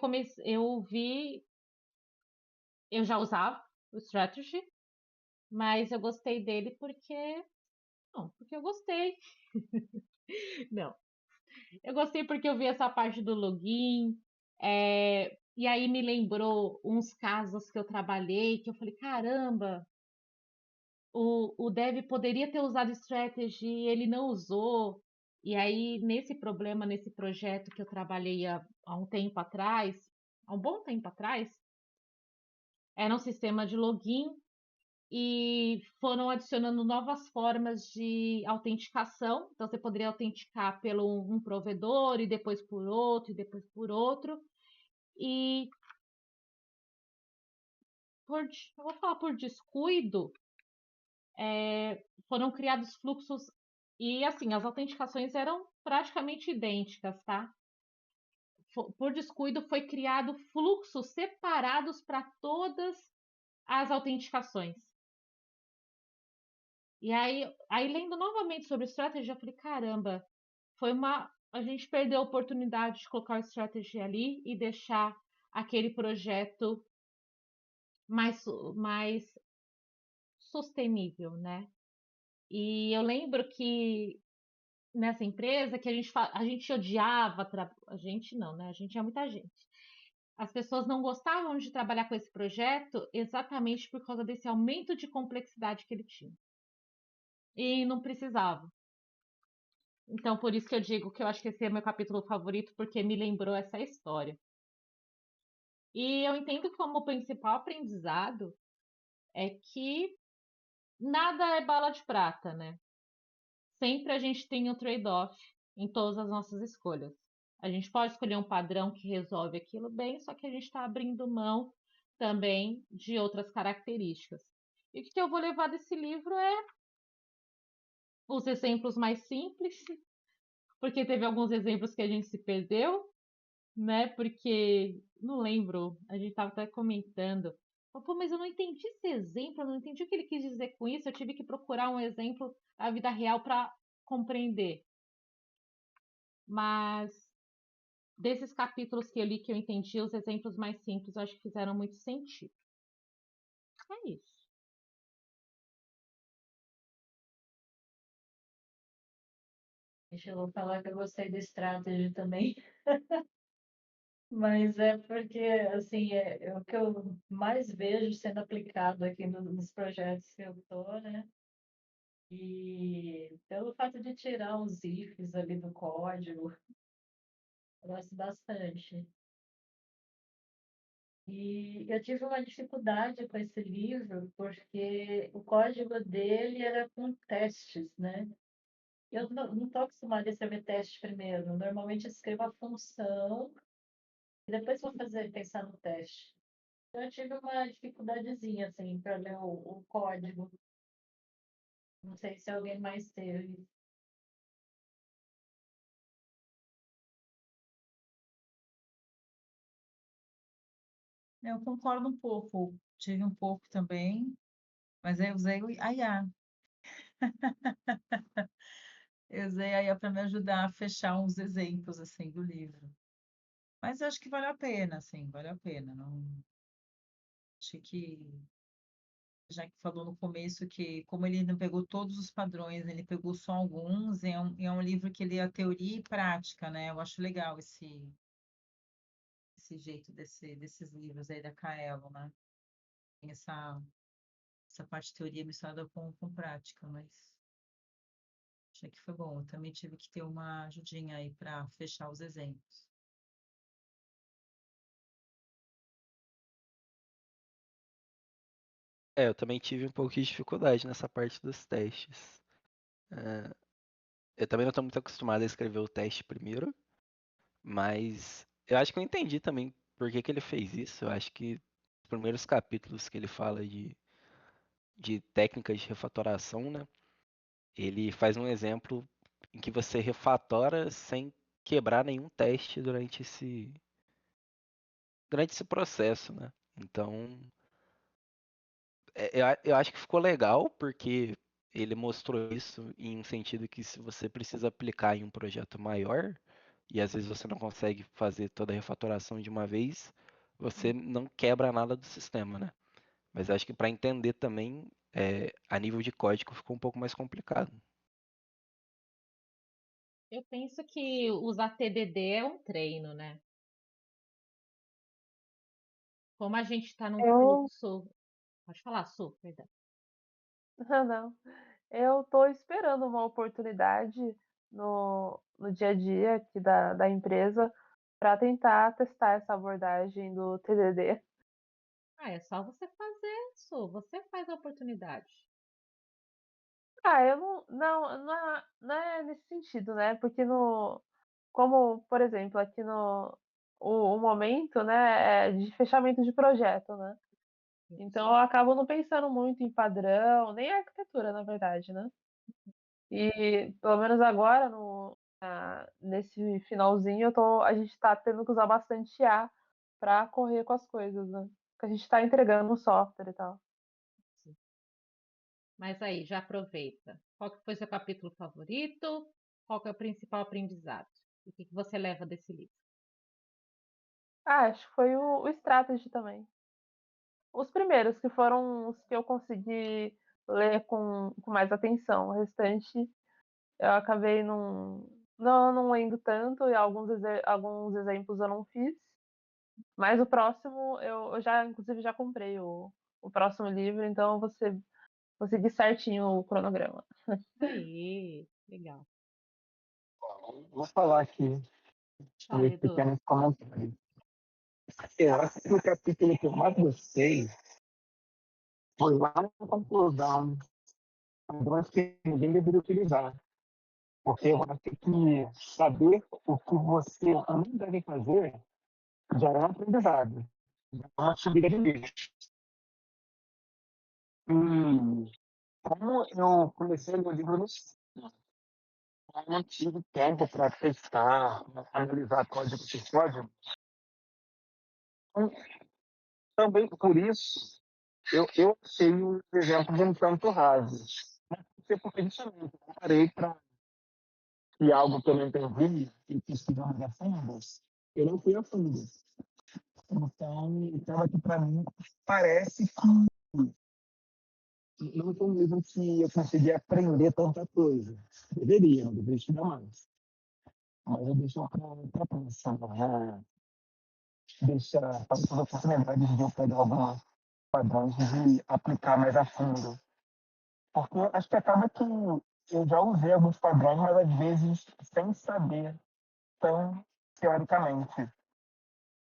eu já usava o Strategy, mas eu gostei dele porque eu gostei. Não. Eu gostei porque eu vi essa parte do login, e aí me lembrou uns casos que eu trabalhei, que eu falei, caramba, o Dev poderia ter usado strategy, ele não usou. E aí, nesse problema, nesse projeto que eu trabalhei há um tempo atrás, há um bom tempo atrás, era um sistema de login e foram adicionando novas formas de autenticação. Então, você poderia autenticar pelo um provedor e depois por outro e depois por outro. E eu vou falar por descuido, foram criados fluxos e assim, as autenticações eram praticamente idênticas, tá? Por descuido foi criado fluxos separados para todas as autenticações. E aí lendo novamente sobre strategy, eu falei, caramba, a gente perdeu a oportunidade de colocar o strategy ali e deixar aquele projeto mais sustentável, né? E eu lembro que nessa empresa que a gente odiava, a gente não, né? A gente é muita gente. As pessoas não gostavam de trabalhar com esse projeto exatamente por causa desse aumento de complexidade que ele tinha. E não precisava. Então, por isso que eu digo que eu acho que esse é meu capítulo favorito, porque me lembrou essa história. E eu entendo que como principal aprendizado é que nada é bala de prata, né? Sempre a gente tem um trade-off em todas as nossas escolhas. A gente pode escolher um padrão que resolve aquilo bem, só que a gente está abrindo mão também de outras características. E o que eu vou levar desse livro é os exemplos mais simples, porque teve alguns exemplos que a gente se perdeu, né? Porque não lembro, a gente estava até comentando. Pô, mas eu não entendi esse exemplo, eu não entendi o que ele quis dizer com isso. Eu tive que procurar um exemplo da vida real para compreender. Mas desses capítulos que eu li que eu entendi, os exemplos mais simples eu acho que fizeram muito sentido. É isso. Deixa eu falar que eu gostei do strategy também, mas é porque, assim, é o que eu mais vejo sendo aplicado aqui nos projetos que eu estou, né? E pelo fato de tirar os ifs ali do código, eu gosto bastante. E eu tive uma dificuldade com esse livro, porque o código dele era com testes, né? Eu não estou acostumada a escrever teste primeiro. Normalmente eu escrevo a função e depois vou pensar no teste. Então eu tive uma dificuldadezinha, assim, para ler o código. Não sei se alguém mais teve. Eu concordo um pouco, tive um pouco também, mas eu usei a IA. Eu usei a IA para me ajudar a fechar uns exemplos assim do livro. Mas acho que vale a pena, assim, vale a pena. Não... Acho que, já que falou no começo que, como ele não pegou todos os padrões, ele pegou só alguns, é um livro que ele é teoria e prática, né? Eu acho legal esse jeito desses livros aí da Kaelo, né? Tem essa parte de teoria misturada com prática, mas achei que foi bom. Eu também tive que ter uma ajudinha aí para fechar os exemplos. Eu também tive um pouco de dificuldade nessa parte dos testes. É, eu também não estou muito acostumado a escrever o teste primeiro, mas eu acho que eu entendi também por que que ele fez isso. Eu acho que os primeiros capítulos que ele fala de técnicas de refatoração, né? Ele faz um exemplo em que você refatora sem quebrar nenhum teste durante esse processo, né? Então, eu acho que ficou legal porque ele mostrou isso em um sentido que se você precisa aplicar em um projeto maior e às vezes você não consegue fazer toda a refatoração de uma vez, você não quebra nada do sistema, né? Mas acho que para entender também, a nível de código ficou um pouco mais complicado. Eu penso que usar TDD é um treino, né? Como a gente está num Eu, fluxo. Pode falar, Su, perdão. não, eu tô esperando uma oportunidade no dia a dia aqui da empresa para tentar testar essa abordagem do TDD. Ah, é só você fazer, Su. Você faz a oportunidade. Ah, eu não é nesse sentido, né? Porque como, por exemplo, aqui o momento, né, é de fechamento de projeto, né? Então eu acabo não pensando muito em padrão, nem arquitetura, na verdade, né? E pelo menos agora, nesse finalzinho, a gente está tendo que usar bastante IA para correr com as coisas, né? Porque a gente está entregando um software e tal. Mas aí, já aproveita. Qual que foi seu capítulo favorito? Qual que é o principal aprendizado? O que que você leva desse livro? Ah, acho que foi o Strategy também. Os primeiros, que foram os que eu consegui ler com mais atenção. O restante eu acabei não lendo tanto, e alguns exemplos eu não fiz. Mas o próximo, eu já, inclusive, já comprei o próximo livro, então vou seguir certinho o cronograma. Aí, legal. Vou falar aqui Fala, nesse Edu. pequeno comentário. Eu acho que o capítulo que eu mais gostei foi lá na conclusão, padrões que ninguém deveria utilizar. Porque eu acho que saber o que você não deve fazer já é um aprendizado, já é uma subida de nível. E como eu comecei a ler o livro no cinema, eu não tive tempo para testar, analisar código por código, então, também por isso eu achei os exemplos um tanto rasos. Mas porque justamente eu parei para que algo que eu não entendi e pesquisando a fundo, eu não fui a fundo. Então, acaba que para mim parece que não foi um livro que eu consegui aprender tanta coisa. Deveria estudar mais. Mas eu deixo para pensar, né? Deixa para toda a oportunidade de eu pegar alguns padrões e aplicar mais a fundo. Porque acho que acaba que eu já usei alguns padrões, mas às vezes sem saber tão teoricamente.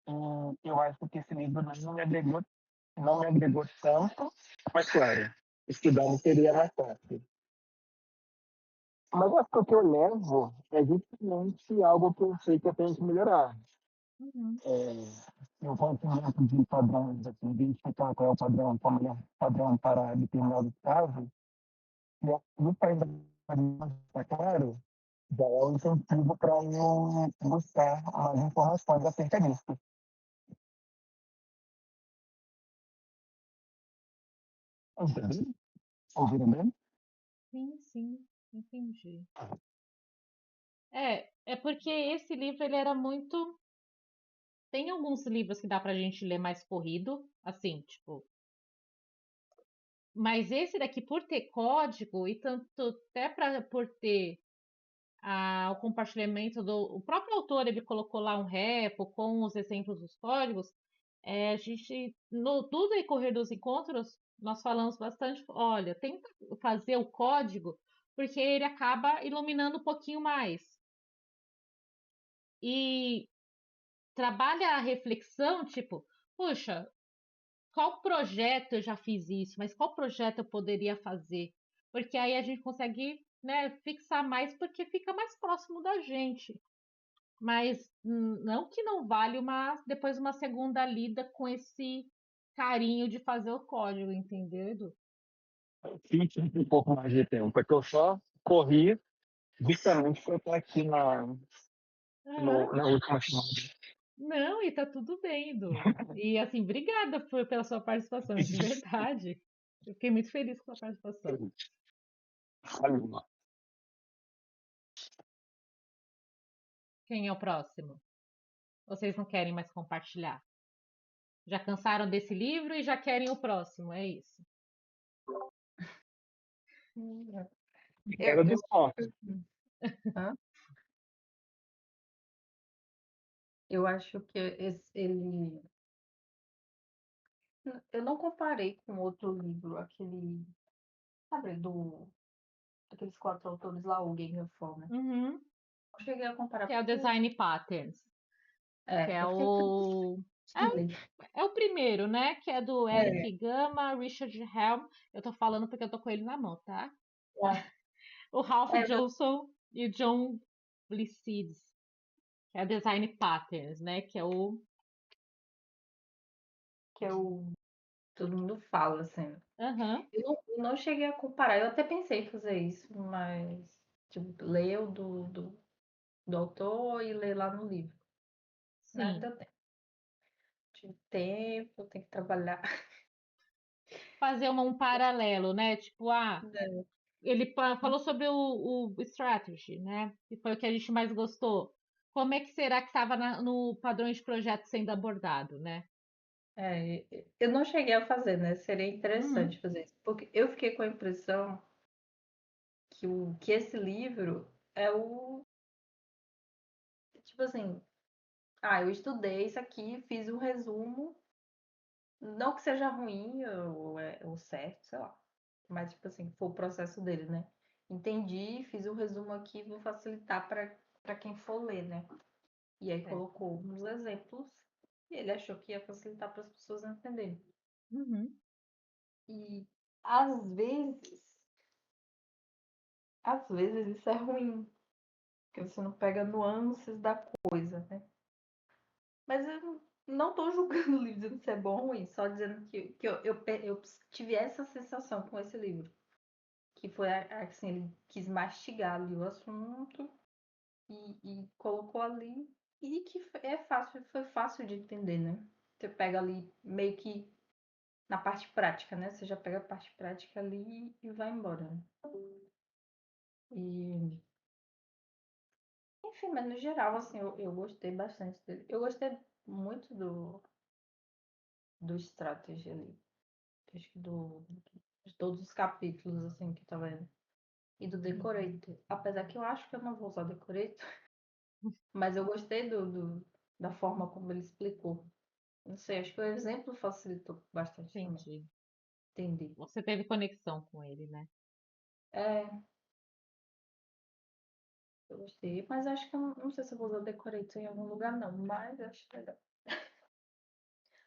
E eu acho que esse livro não me agregou tanto, mas claro, estudar seria mais fácil. Mas acho que o que eu levo é justamente algo que eu sei que eu tenho que melhorar. Uhum. Eu gosto muito de padrões, assim, identificar qual é o padrão, qual é o padrão para determinado caso, e aquilo para ainda está claro, já é um incentivo para eu buscar mais informações acerca disso. Entendeu? Ouviram bem? Sim, entendi. É porque esse livro ele era muito. Tem alguns livros que dá pra gente ler mais corrido, assim, tipo. Mas esse daqui, por ter código e tanto até por ter o compartilhamento o próprio autor ele colocou lá um repo com os exemplos dos códigos. A gente no do decorrer dos encontros nós falamos bastante. Olha, tenta fazer o código porque ele acaba iluminando um pouquinho mais e trabalha a reflexão, tipo, puxa, qual projeto eu já fiz isso, mas qual projeto eu poderia fazer? Porque aí a gente consegue, né, fixar mais porque fica mais próximo da gente. Mas não que não vale depois uma segunda lida com esse carinho de fazer o código, entendeu, Edu? Fiz um pouco mais de tempo, porque eu só corri justamente para estar aqui Aham. na última semana. Não, e tá tudo bem, Edu. E assim, obrigada pela sua participação, de verdade. Eu fiquei muito feliz com a sua participação. Olha, Quem é o próximo? Vocês não querem mais compartilhar? Já cansaram desse livro e já querem o próximo, é isso. Eu, quero eu, desconto. Hã? Eu acho que ele. Eu não comparei com outro livro, aquele. Sabe, aqueles 4 autores lá, o Game of Thrones. Uhum. Eu cheguei a comparar Que é o porque. Design Patterns, que é Eu fiquei o. de ler. É o primeiro, né? Que é do É, Eric Gama, Richard Helm. Eu tô falando porque eu tô com ele na mão, tá? O Ralph é, Johnson e o John Blisides, que é Design Patterns, né? Que é o. que é o. Todo mundo fala, assim. Aham, Eu não cheguei a comparar. Eu até pensei em fazer isso, mas. Tipo, ler o do autor e ler lá no livro. Mas não sim. deu tempo. Tive tempo, tem que trabalhar. Fazer um paralelo, né? Tipo, ele falou sobre o strategy, né? Que foi o que a gente mais gostou. Como é que será que estava no padrão de projeto sendo abordado, né? Eu não cheguei a fazer, né? Seria Uhum, interessante fazer isso. Porque eu fiquei com a impressão que esse livro é o. Tipo assim, eu estudei isso aqui, fiz um resumo. Não que seja ruim ou certo, sei lá. Mas, tipo assim, foi o processo dele, né? Entendi, fiz um resumo aqui, vou facilitar para quem for ler, né? E aí certo. colocou uns exemplos e ele achou que ia facilitar para as pessoas entenderem. Uhum, E às vezes, às vezes isso é ruim, porque você não pega nuances da coisa, né? Mas eu não tô julgando o livro dizendo se é bom ou ruim, só dizendo que eu tive essa sensação com esse livro. Que foi assim, ele quis mastigar ali o assunto e colocou ali e que foi fácil de entender, né? Você pega ali meio que na parte prática, né? Você já pega a parte prática ali e vai embora, né? E, enfim, mas no geral, assim, eu gostei bastante dele. Eu gostei muito do Strategy ali. Acho que de todos os capítulos, assim, que tava vendo. E do Decorator. Apesar que eu acho que eu não vou usar Decorator, mas eu gostei da forma como ele explicou. Não sei, acho que o exemplo facilitou bastante também. entendi. Entendi. Você teve conexão com ele, né? É, eu gostei. Mas acho que eu não sei se eu vou usar Decorator em algum lugar, não. Mas eu acho legal.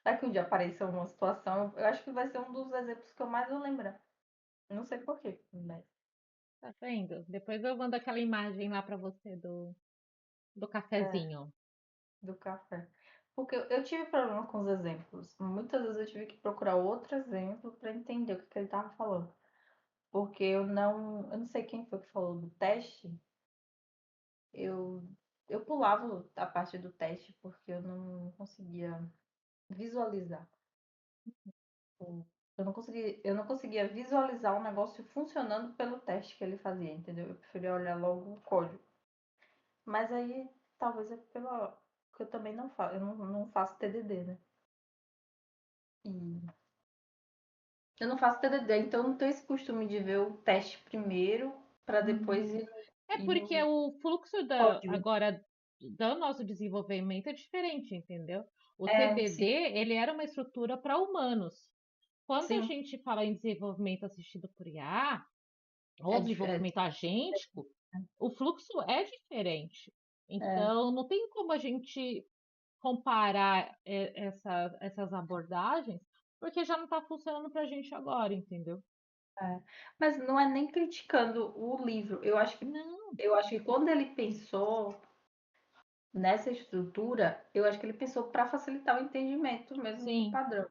Vai que um dia apareça uma situação, eu acho que vai ser um dos exemplos que eu mais vou lembrar. Não sei por quê, mas Tá vendo? Depois eu mando aquela imagem lá pra você do é, cafezinho. do café. Porque eu tive problema com os exemplos. Muitas vezes eu tive que procurar outro exemplo para entender o que ele estava falando. Porque eu não sei quem foi que falou do teste. Eu, eu pulava a parte do teste porque eu não conseguia visualizar. o- Eu não conseguia visualizar o negócio funcionando pelo teste que ele fazia, entendeu? Eu preferia olhar logo o código. Mas aí talvez é porque eu também não faço, eu não faço TDD, né? E eu não faço TDD, então eu não tenho esse costume de ver o teste primeiro para depois É ir porque no o fluxo código. agora do nosso desenvolvimento é diferente, entendeu? O TDD, Sim, ele era uma estrutura para humanos. Quando a sim, gente fala em desenvolvimento assistido por IA, ou é diferente. desenvolvimento agêntico, o fluxo é diferente. É, Então, não tem como a gente comparar essas abordagens, porque já não está funcionando para a gente agora, entendeu? é. Mas não é nem criticando o livro. Não, Eu acho que quando ele pensou nessa estrutura, eu acho que ele pensou para facilitar o entendimento mesmo do sim, padrão.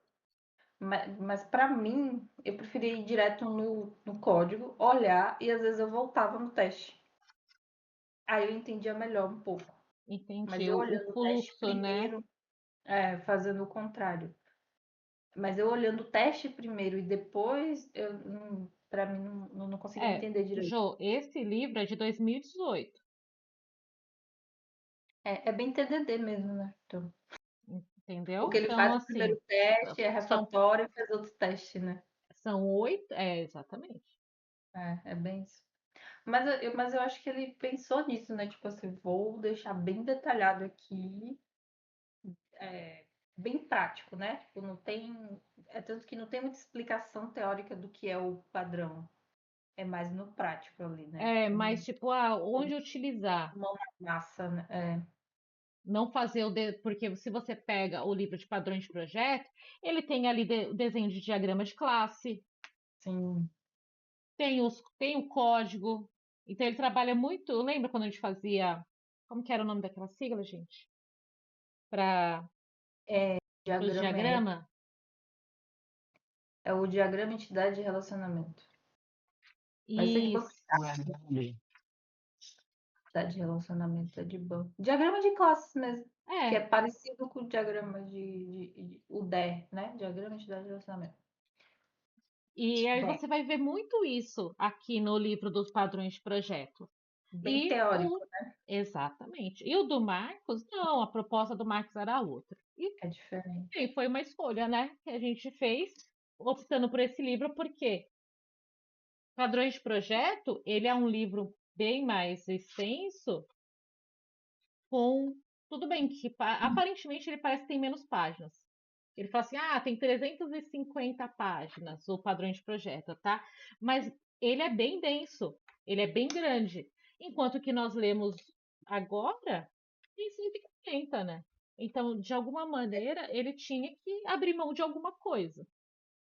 Mas para mim, eu preferia ir direto no código, olhar e às vezes eu voltava no teste. Aí eu entendia melhor um pouco. Mas entendi. eu O olhando o teste fluxo, né? primeiro, fazendo o contrário. Mas eu olhando o teste primeiro e depois, para mim não conseguia entender direito. Jô, esse livro é de 2018, É bem TDD mesmo, né? Então, entendeu? porque ele Então, faz o primeiro assim, teste, é são, refatório e faz outro teste, né? são 8, exatamente. É bem isso. Mas eu acho que ele pensou nisso, né? Tipo assim, vou deixar bem detalhado aqui bem prático, né? Tipo, não tem. É tanto que não tem muita explicação teórica do que é o padrão. É mais no prático ali, né? Mas tipo, onde utilizar? Mão na massa, né? Não fazer porque se você pega o livro de padrões de projeto, ele tem ali o desenho de diagrama de classe, Sim. tem o código. Então ele trabalha muito. Lembra quando a gente fazia. Como que era o nome daquela sigla, gente? Para o Diagrama diagrama? é o diagrama entidade de relacionamento. Mas isso é de banco Isso. de relacionamento, é de banco. Diagrama de classes mesmo. Que é É. parecido com o diagrama o DE, né? Diagrama de entidade de relacionamento. E aí Bem, você vai ver muito isso aqui no livro dos padrões de projeto. bem teórico, Exatamente. E o do Marcos, não, a proposta do Marcos era outra. E é diferente. sim, foi uma escolha, né, que a gente fez, optando por esse livro, porque Padrões de Projeto, ele é um livro bem mais extenso, com tudo bem que aparentemente ele parece que tem menos páginas. Ele fala assim: "Ah, tem 350 páginas o Padrões de Projeto, tá?" Mas ele é bem denso, ele é bem grande. Enquanto que nós lemos agora tem 140, né? Então, de alguma maneira, ele tinha que abrir mão de alguma coisa.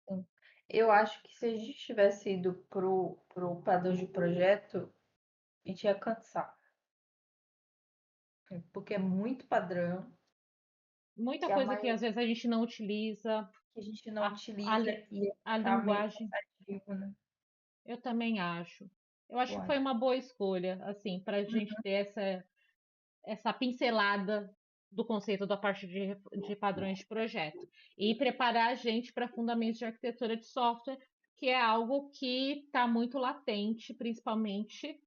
Sim. Eu acho que se a gente tivesse ido pro padrão de projeto, a gente ia cansar. Porque é muito padrão, Muita que a coisa que maioria às vezes a gente não utiliza, que a gente não a, a, utiliza li- e a tá meio linguagem. cansativo, né? Eu também acho. Eu acho Eu que foi acho. uma boa escolha, assim, para a gente ter essa pincelada do conceito da parte de padrões de projeto e preparar a gente para fundamentos de arquitetura de software, que é algo que está muito latente, principalmente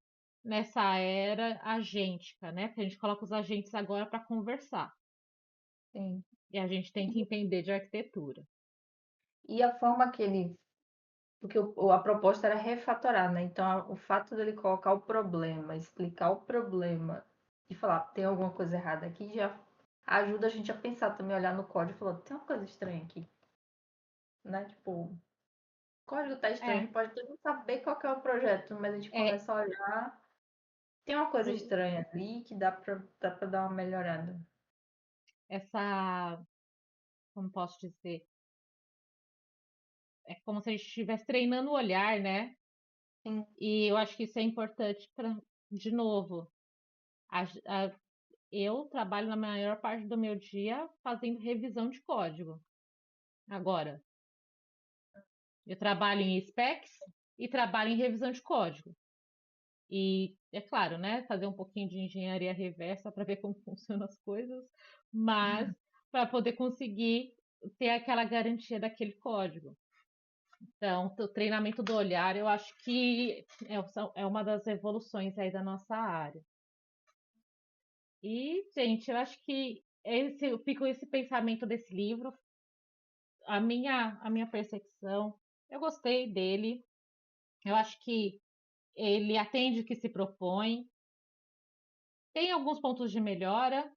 nessa era agêntica, né? Porque a gente coloca os agentes agora para conversar Sim. e a gente tem que entender de arquitetura. E a forma que ele. Porque a proposta era refatorar, né? Então, o fato dele colocar o problema, explicar o problema e falar, tem alguma coisa errada aqui, já ajuda a gente a pensar também, olhar no código e falar, tem uma coisa estranha aqui, né? Tipo, o código tá estranho, a É, gente pode até não saber qual que é o projeto, mas a gente é começa a olhar, tem uma coisa pro- estranha ali que dá pra dar uma melhorada. essa, como posso dizer, é como se a gente estivesse treinando o olhar, né? Sim, E eu acho que isso é importante para, de novo, a, a- eu trabalho na maior parte do meu dia fazendo revisão de código. Agora, eu trabalho em specs e trabalho em revisão de código. E é claro, né, fazer um pouquinho de engenharia reversa para ver como funcionam as coisas, mas para poder conseguir ter aquela garantia daquele código. Então, o treinamento do olhar, eu acho que é uma das evoluções aí da nossa área. E, gente, eu acho que eu fico com esse pensamento desse livro, a minha percepção, eu gostei dele. Eu acho que ele atende o que se propõe. Tem alguns pontos de melhora,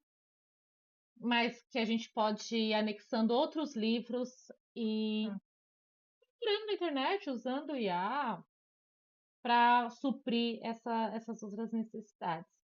mas que a gente pode ir anexando outros livros e procurando na internet, usando o IA para suprir essas outras necessidades.